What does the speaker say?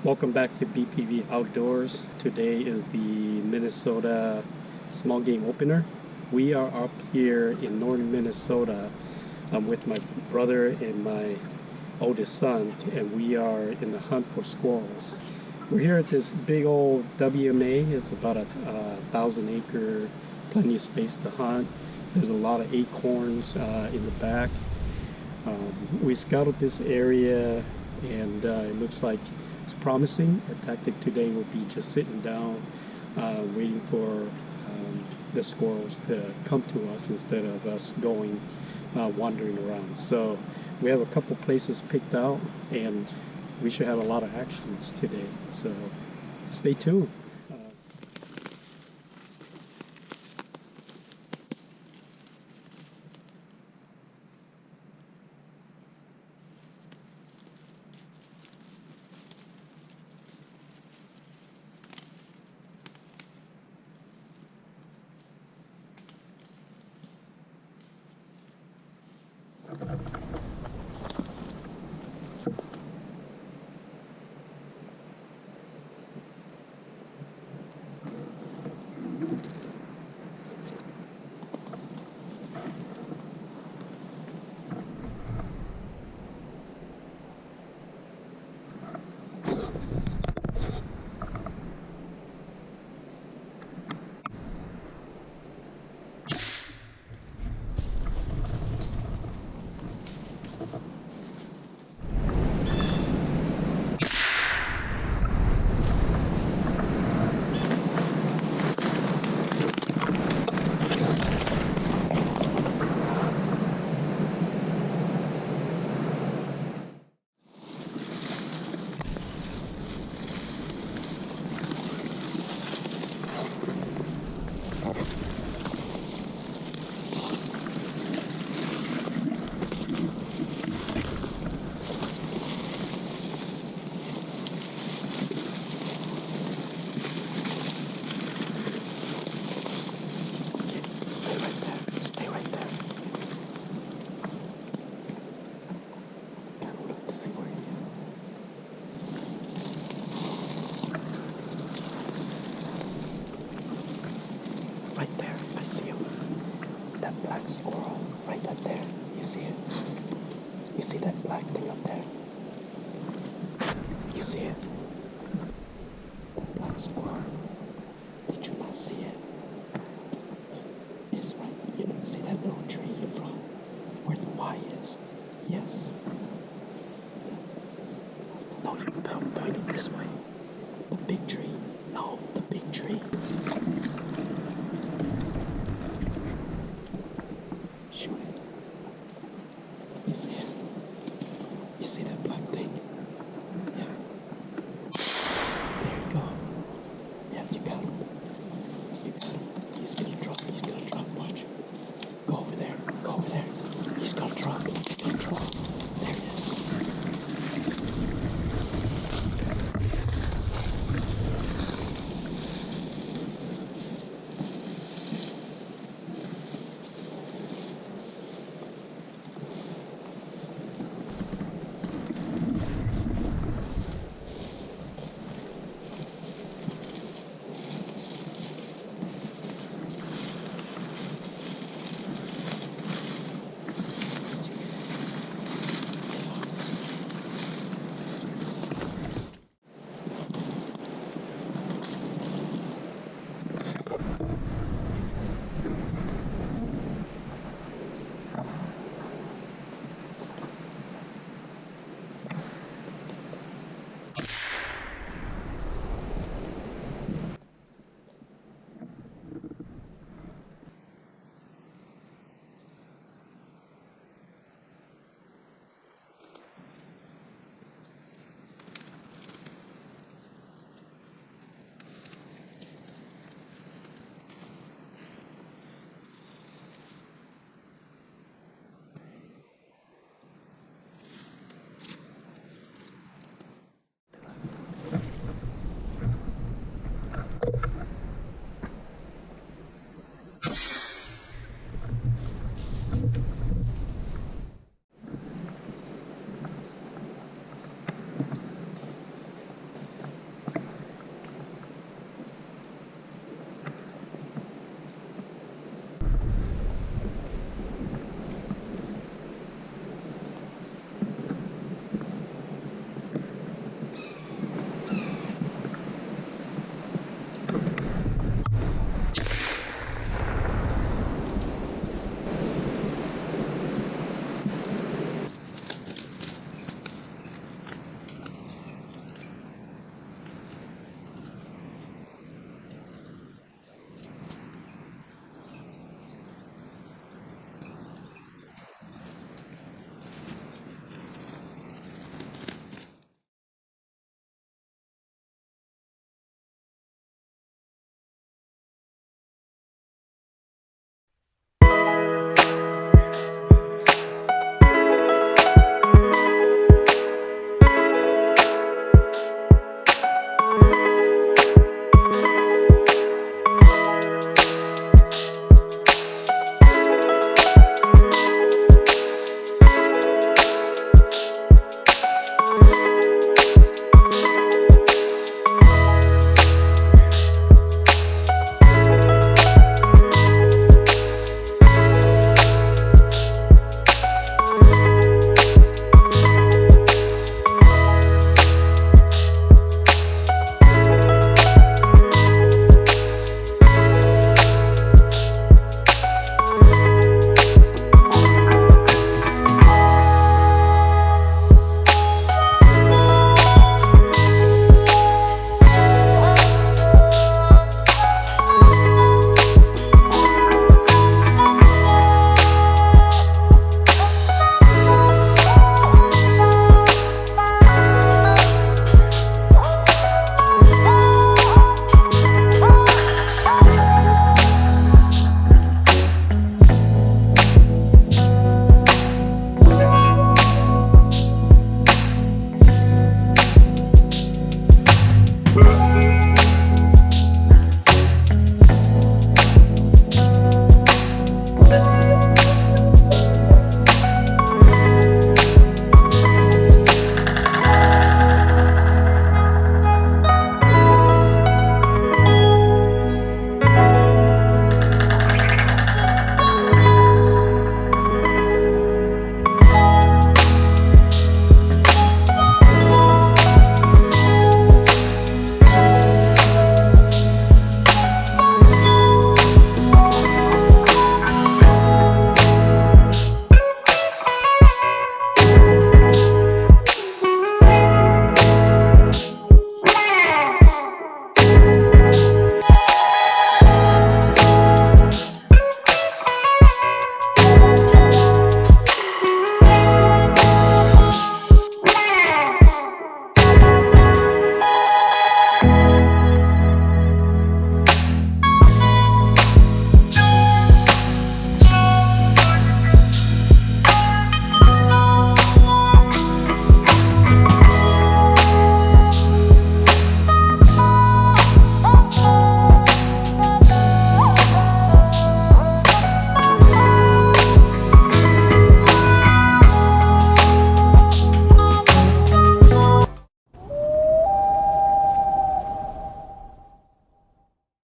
Welcome back to BPV Outdoors. Today is the Minnesota small game opener. We are up here in northern Minnesota. I'm with my brother and my oldest son, and we are in the hunt for squirrels. We're here at this big old WMA. It's about a 1,000-acre, plenty of space to hunt. There's a lot of acorns in the back. We scouted this area, and it looks like it's promising. Our tactic today will be just sitting down, waiting for the squirrels to come to us instead of us going wandering around. So we have a couple places picked out, and we should have a lot of actions today. So stay tuned. Right there, I see him. That black squirrel, right up there. You see it? You see that black thing up there? You see it? That black squirrel. Did you not see it? It's right. You don't see that little tree in front? Where the Y is? Yes. No, you point it this way.